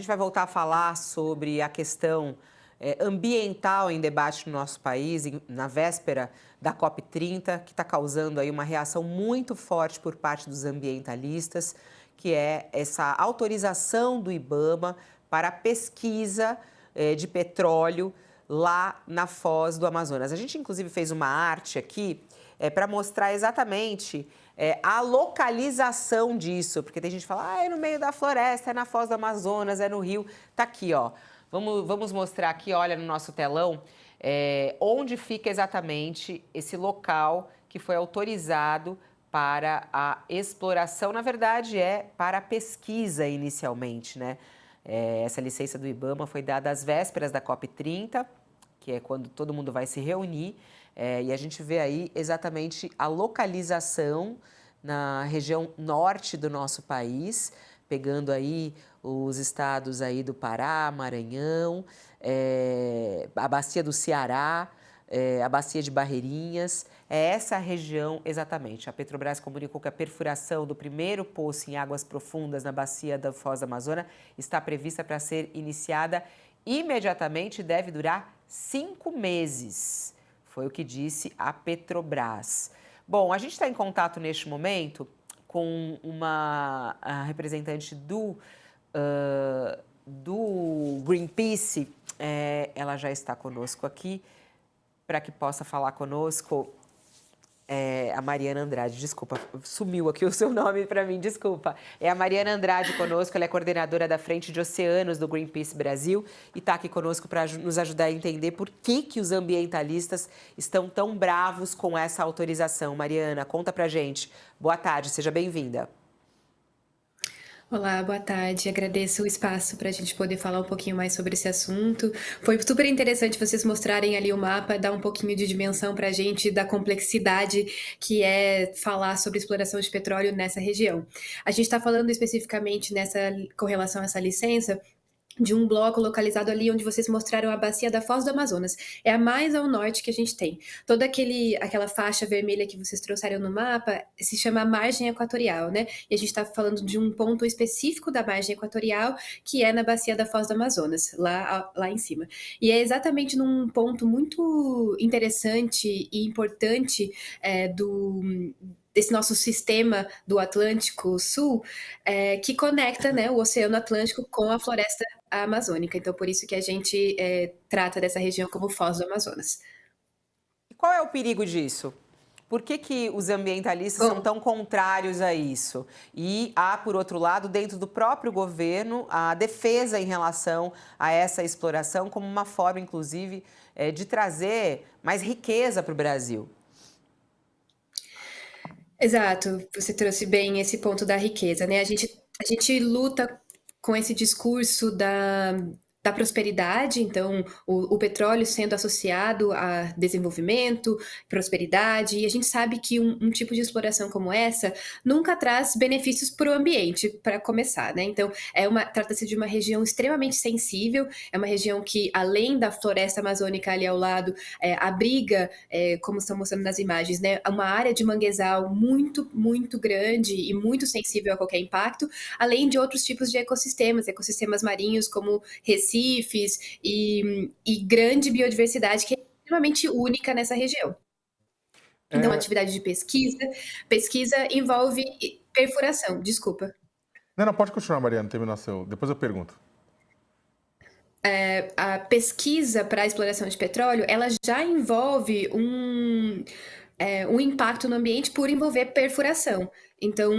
A gente vai voltar a falar sobre a questão ambiental em debate no nosso país, na véspera da COP30, que está causando aí uma reação muito forte por parte dos ambientalistas, que é essa autorização do IBAMA para a pesquisa de petróleo lá na Foz do Amazonas. A gente, inclusive, fez uma arte aqui para mostrar exatamente a localização disso, porque tem gente que fala, é no meio da floresta, é na Foz do Amazonas, é no Rio. Tá aqui, ó. Vamos mostrar aqui, olha, no nosso telão, onde fica exatamente esse local que foi autorizado para a exploração. Na verdade, é para a pesquisa inicialmente, né? Essa licença do IBAMA foi dada às vésperas da COP30, que é quando todo mundo vai se reunir, e a gente vê aí exatamente a localização na região norte do nosso país, pegando aí os estados aí do Pará, Maranhão, a bacia do Ceará, a bacia de Barreirinhas, é essa região exatamente. A Petrobras comunicou que a perfuração do primeiro poço em águas profundas na bacia da Foz do Amazonas está prevista para ser iniciada imediatamente e deve durar 5 meses. Foi o que disse a Petrobras. Bom, a gente está em contato neste momento com uma representante do Greenpeace. Ela já está conosco aqui para que possa falar conosco. A Mariana Andrade, desculpa, sumiu aqui o seu nome para mim, desculpa. É a Mariana Andrade conosco, ela é coordenadora da Frente de Oceanos do Greenpeace Brasil e está aqui conosco para nos ajudar a entender por que os ambientalistas estão tão bravos com essa autorização. Mariana, conta pra gente. Boa tarde, seja bem-vinda. Olá, boa tarde. Agradeço o espaço para a gente poder falar um pouquinho mais sobre esse assunto. Foi super interessante vocês mostrarem ali o mapa, dar um pouquinho de dimensão para a gente da complexidade que é falar sobre exploração de petróleo nessa região. A gente está falando especificamente com relação a essa licença, de um bloco localizado ali onde vocês mostraram a bacia da Foz do Amazonas. É a mais ao norte que a gente tem. Toda aquela faixa vermelha que vocês trouxeram no mapa se chama margem equatorial, né? E a gente está falando de um ponto específico da margem equatorial, que é na bacia da Foz do Amazonas, lá em cima. E é exatamente num ponto muito interessante e importante desse nosso sistema do Atlântico Sul, que conecta, né, o Oceano Atlântico com a floresta amazônica. Então, por isso que a gente trata dessa região como Foz do Amazonas. E qual é o perigo disso? Por que os ambientalistas são Bom, tão contrários a isso? E há, por outro lado, dentro do próprio governo, a defesa em relação a essa exploração como uma forma, inclusive, de trazer mais riqueza para o Brasil. exato, você trouxe bem esse ponto da riqueza, né? A gente luta com esse discurso da prosperidade, então o petróleo sendo associado a desenvolvimento, prosperidade, e a gente sabe que um tipo de exploração como essa nunca traz benefícios para o ambiente, para começar, né? Então, trata-se de uma região extremamente sensível, é uma região que, além da floresta amazônica ali ao lado, abriga, como estão mostrando nas imagens, né, uma área de manguezal muito, muito grande e muito sensível a qualquer impacto, além de outros tipos de ecossistemas marinhos como recifes e grande biodiversidade que é extremamente única nessa região. Então, É, atividade de pesquisa envolve perfuração, desculpa. não, não, pode continuar, Mariana, terminar depois eu pergunto. A pesquisa para a exploração de petróleo, ela já envolve um impacto no ambiente por envolver perfuração. Então,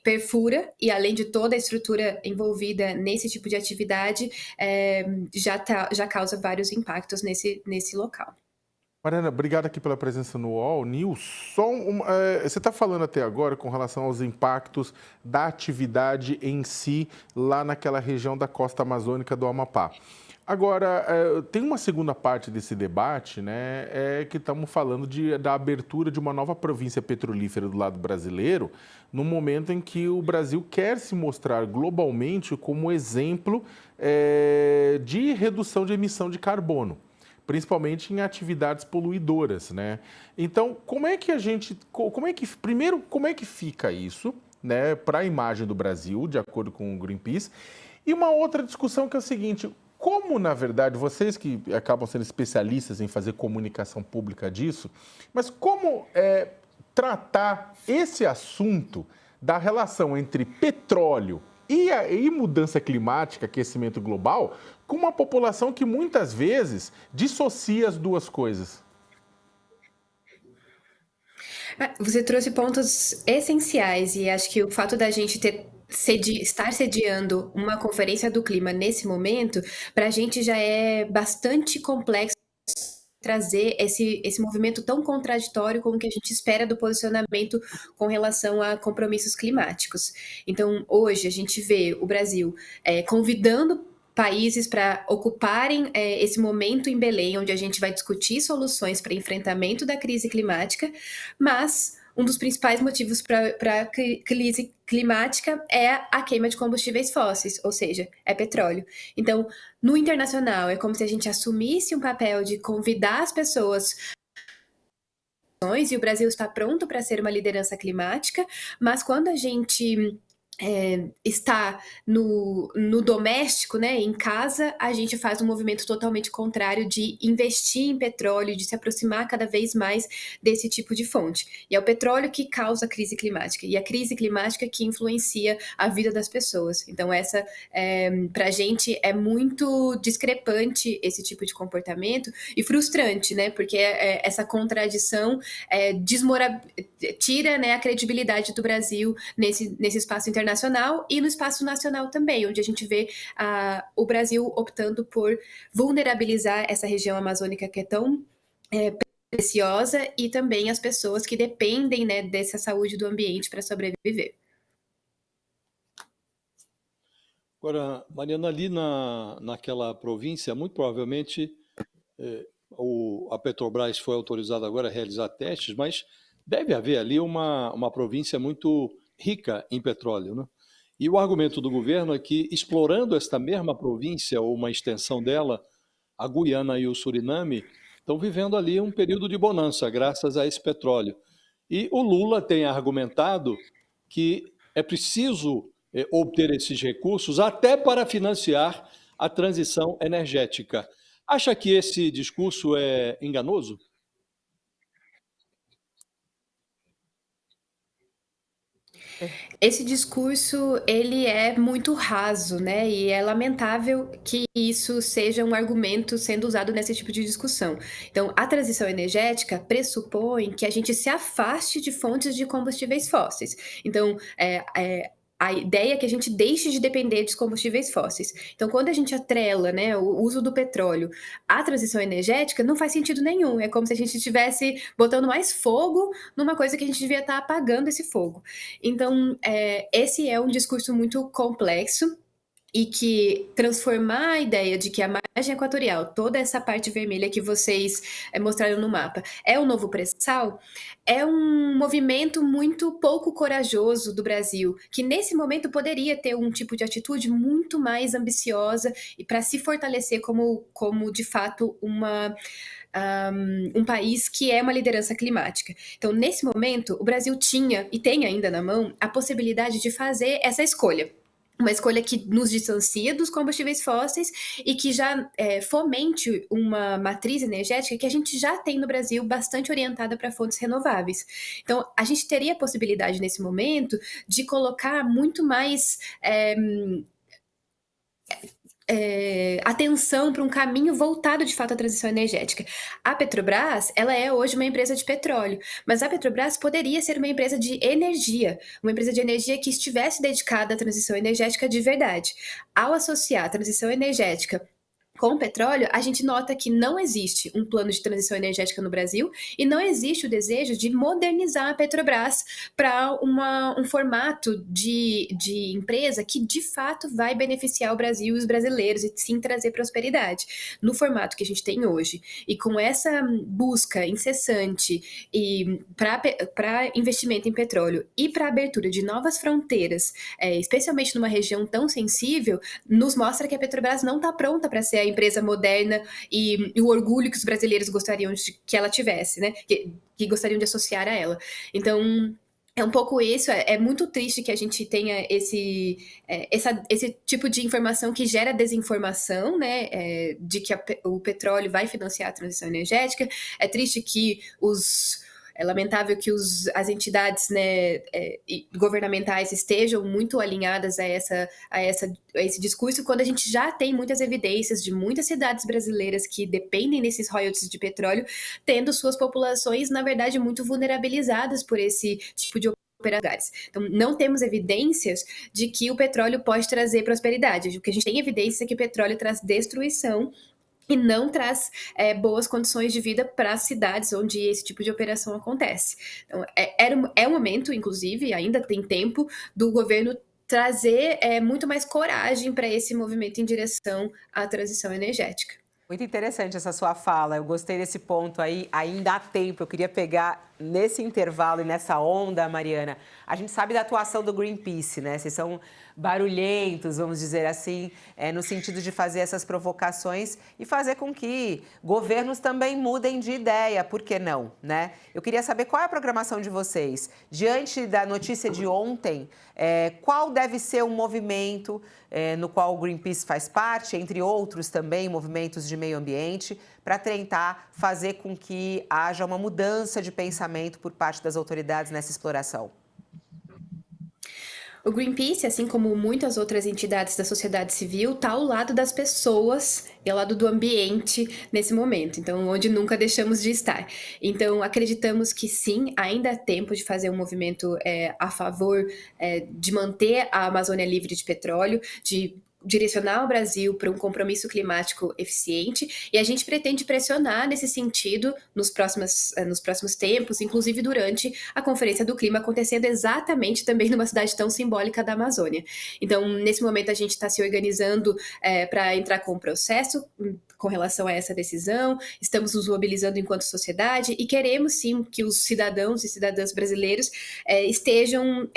perfura, e além de toda a estrutura envolvida nesse tipo de atividade, já causa vários impactos nesse local. Mariana, obrigado aqui pela presença no All News. Você está falando até agora com relação aos impactos da atividade em si, lá naquela região da costa amazônica do Amapá. Agora, tem uma segunda parte desse debate, né, que estamos falando da abertura de uma nova província petrolífera do lado brasileiro, no momento em que o Brasil quer se mostrar globalmente como exemplo de redução de emissão de carbono, principalmente em atividades poluidoras, né? Então, primeiro, como é que fica isso, né, para a imagem do Brasil, de acordo com o Greenpeace? E uma outra discussão que é o seguinte: como, na verdade, vocês que acabam sendo especialistas em fazer comunicação pública disso, mas como tratar esse assunto da relação entre petróleo e mudança climática, aquecimento global, com uma população que muitas vezes dissocia as duas coisas? Você trouxe pontos essenciais e acho que o fato da gente estar sediando uma conferência do clima nesse momento, para a gente já é bastante complexo trazer esse movimento tão contraditório com o que a gente espera do posicionamento com relação a compromissos climáticos. Então, hoje, a gente vê o Brasil convidando países para ocuparem esse momento em Belém, onde a gente vai discutir soluções para enfrentamento da crise climática, mas um dos principais motivos para a crise climática é a queima de combustíveis fósseis, ou seja, é petróleo. Então, no internacional, é como se a gente assumisse um papel de convidar as pessoas, e o Brasil está pronto para ser uma liderança climática, mas quando a gente está no doméstico, né, em casa, a gente faz um movimento totalmente contrário de investir em petróleo, de se aproximar cada vez mais desse tipo de fonte. E é o petróleo que causa a crise climática, e a crise climática que influencia a vida das pessoas. Então, para a gente, é muito discrepante esse tipo de comportamento e frustrante, né, porque essa contradição tira, né, a credibilidade do Brasil nesse espaço internacional e no espaço nacional também, onde a gente vê o Brasil optando por vulnerabilizar essa região amazônica que é tão preciosa e também as pessoas que dependem, né, dessa saúde do ambiente para sobreviver. Agora, Mariana, ali naquela província, muito provavelmente a Petrobras foi autorizada agora a realizar testes, mas deve haver ali uma província muito rica em petróleo, né? E o argumento do governo é que, explorando esta mesma província, ou uma extensão dela, a Guiana e o Suriname estão vivendo ali um período de bonança, graças a esse petróleo. E o Lula tem argumentado que é preciso obter esses recursos até para financiar a transição energética. Acha que esse discurso é enganoso? Esse discurso, ele é muito raso, né? E é lamentável que isso seja um argumento sendo usado nesse tipo de discussão. Então, a transição energética pressupõe que a gente se afaste de fontes de combustíveis fósseis. Então, a ideia é que a gente deixe de depender dos combustíveis fósseis. Então, quando a gente atrela, né, o uso do petróleo à transição energética, não faz sentido nenhum. É como se a gente estivesse botando mais fogo numa coisa que a gente devia estar apagando esse fogo. Então, esse é um discurso muito complexo e que transformar a ideia de que a margem equatorial, toda essa parte vermelha que vocês mostraram no mapa, é o novo pré-sal, é um movimento muito pouco corajoso do Brasil, que nesse momento poderia ter um tipo de atitude muito mais ambiciosa e para se fortalecer como de fato um país que é uma liderança climática. Então, nesse momento, o Brasil tinha e tem ainda na mão a possibilidade de fazer essa escolha. Uma escolha que nos distancia dos combustíveis fósseis e que já fomente uma matriz energética que a gente já tem no Brasil bastante orientada para fontes renováveis. Então, a gente teria a possibilidade nesse momento de colocar muito mais atenção para um caminho voltado de fato à transição energética. A Petrobras, ela é hoje uma empresa de petróleo, mas a Petrobras poderia ser uma empresa de energia que estivesse dedicada à transição energética de verdade. Ao associar a transição energética com o petróleo, a gente nota que não existe um plano de transição energética no Brasil e não existe o desejo de modernizar a Petrobras para um formato de empresa que, de fato, vai beneficiar o Brasil e os brasileiros e, sim, trazer prosperidade. No formato que a gente tem hoje. E com essa busca incessante e para investimento em petróleo e para abertura de novas fronteiras, especialmente numa região tão sensível, nos mostra que a Petrobras não está pronta para ser a empresa moderna e o orgulho que os brasileiros gostariam que ela tivesse, né? Que gostariam de associar a ela. Então, É um pouco isso, é muito triste que a gente tenha esse tipo de informação que gera desinformação, né, de que o petróleo vai financiar a transição energética. É triste que é lamentável que as entidades, né, governamentais estejam muito alinhadas a esse discurso, quando a gente já tem muitas evidências de muitas cidades brasileiras que dependem desses royalties de petróleo, tendo suas populações, na verdade, muito vulnerabilizadas por esse tipo de operações. Então, não temos evidências de que o petróleo pode trazer prosperidade. O que a gente tem evidência é que o petróleo traz destruição e não traz boas condições de vida para as cidades onde esse tipo de operação acontece. Então, é um momento, inclusive, ainda tem tempo, do governo trazer muito mais coragem para esse movimento em direção à transição energética. Muito interessante essa sua fala. Eu gostei desse ponto aí. Ainda há tempo. Eu queria pegar nesse intervalo e nessa onda, Mariana. A gente sabe da atuação do Greenpeace, né? Vocês são barulhentos, vamos dizer assim, no sentido de fazer essas provocações e fazer com que governos também mudem de ideia. Por que não, né? Eu queria saber qual é a programação de vocês. Diante da notícia de ontem, qual deve ser o movimento no qual o Greenpeace faz parte, entre outros também movimentos de meio ambiente, para tentar fazer com que haja uma mudança de pensamento por parte das autoridades nessa exploração? O Greenpeace, assim como muitas outras entidades da sociedade civil, está ao lado das pessoas e ao lado do ambiente nesse momento, então, onde nunca deixamos de estar. Então, acreditamos que sim, ainda há tempo de fazer um movimento a favor de manter a Amazônia livre de petróleo, de direcionar o Brasil para um compromisso climático eficiente, e a gente pretende pressionar nesse sentido nos próximos tempos, inclusive durante a Conferência do Clima, acontecendo exatamente também numa cidade tão simbólica da Amazônia. Então, nesse momento, a gente está se organizando para entrar com o processo com relação a essa decisão, estamos nos mobilizando enquanto sociedade e queremos sim que os cidadãos e cidadãs brasileiros estejam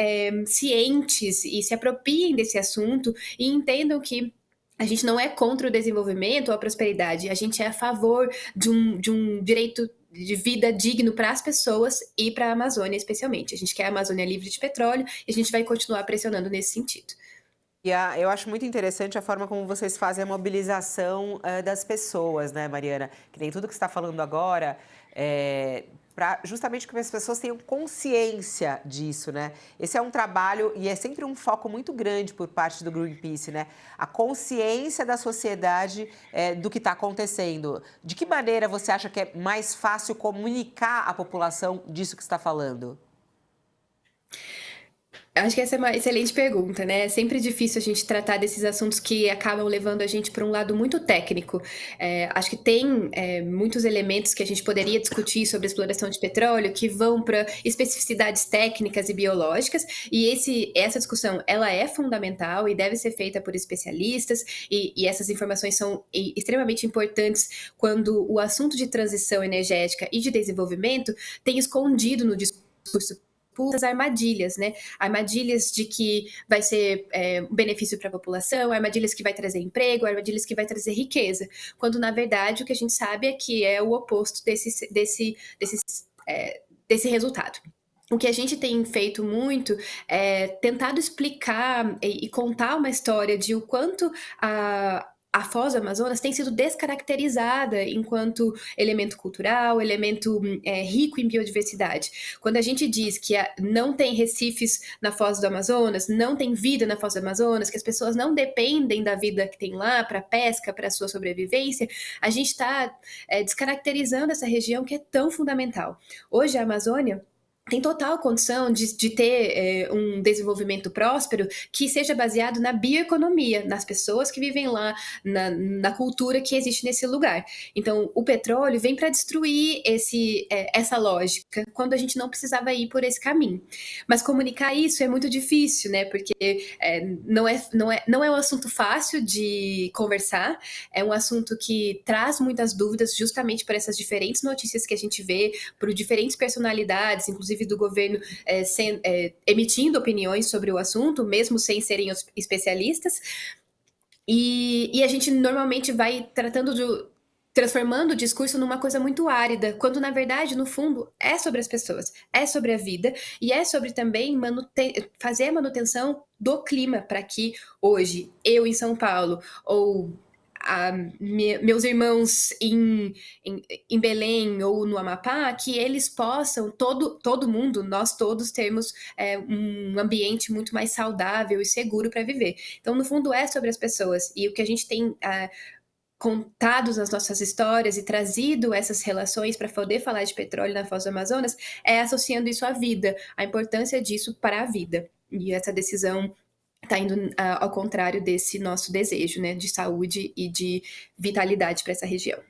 cientes e se apropriem desse assunto e entendam que a gente não é contra o desenvolvimento ou a prosperidade, a gente é a favor de um direito de vida digno para as pessoas e para a Amazônia especialmente. A gente quer a Amazônia livre de petróleo e a gente vai continuar pressionando nesse sentido. E eu acho muito interessante a forma como vocês fazem a mobilização das pessoas, né, Mariana? Que nem tudo que você está falando agora, para justamente que as pessoas tenham consciência disso, né? Esse é um trabalho e é sempre um foco muito grande por parte do Greenpeace, né? A consciência da sociedade do que está acontecendo. De que maneira você acha que é mais fácil comunicar à população disso que você está falando? Acho que essa é uma excelente pergunta, né? É sempre difícil a gente tratar desses assuntos que acabam levando a gente para um lado muito técnico. Acho que tem muitos elementos que a gente poderia discutir sobre a exploração de petróleo que vão para especificidades técnicas e biológicas, e essa discussão ela é fundamental e deve ser feita por especialistas, e essas informações são extremamente importantes quando o assunto de transição energética e de desenvolvimento tem escondido no discurso as armadilhas, né? Armadilhas de que vai ser um benefício para a população, armadilhas que vai trazer emprego, armadilhas que vai trazer riqueza, quando na verdade o que a gente sabe é que é o oposto desse resultado. O que a gente tem feito muito é tentado explicar e contar uma história de o quanto a Foz do Amazonas tem sido descaracterizada enquanto elemento cultural, elemento rico em biodiversidade. Quando a gente diz que não tem recifes na Foz do Amazonas, não tem vida na Foz do Amazonas, que as pessoas não dependem da vida que tem lá para pesca, para sua sobrevivência, a gente está descaracterizando essa região que é tão fundamental. Hoje a Amazônia tem total condição de ter um desenvolvimento próspero que seja baseado na bioeconomia, nas pessoas que vivem lá, na cultura que existe nesse lugar. Então, o petróleo vem para destruir essa lógica, quando a gente não precisava ir por esse caminho. Mas comunicar isso é muito difícil, né? Porque não é um assunto fácil de conversar, é um assunto que traz muitas dúvidas justamente por essas diferentes notícias que a gente vê, por diferentes personalidades, inclusive do governo emitindo opiniões sobre o assunto, mesmo sem serem especialistas, e a gente normalmente vai tratando transformando o discurso numa coisa muito árida, quando na verdade, no fundo, é sobre as pessoas, é sobre a vida e é sobre também fazer a manutenção do clima para que hoje, eu em São Paulo, ou meus irmãos em Belém ou no Amapá, que eles possam, todo mundo, nós todos, termos um ambiente muito mais saudável e seguro para viver. Então, no fundo, é sobre as pessoas. E o que a gente tem contados as nossas histórias e trazido essas relações para poder falar de petróleo na Foz do Amazonas, é associando isso à vida, a importância disso para a vida. E essa decisão está indo ao contrário desse nosso desejo, né, de saúde e de vitalidade para essa região.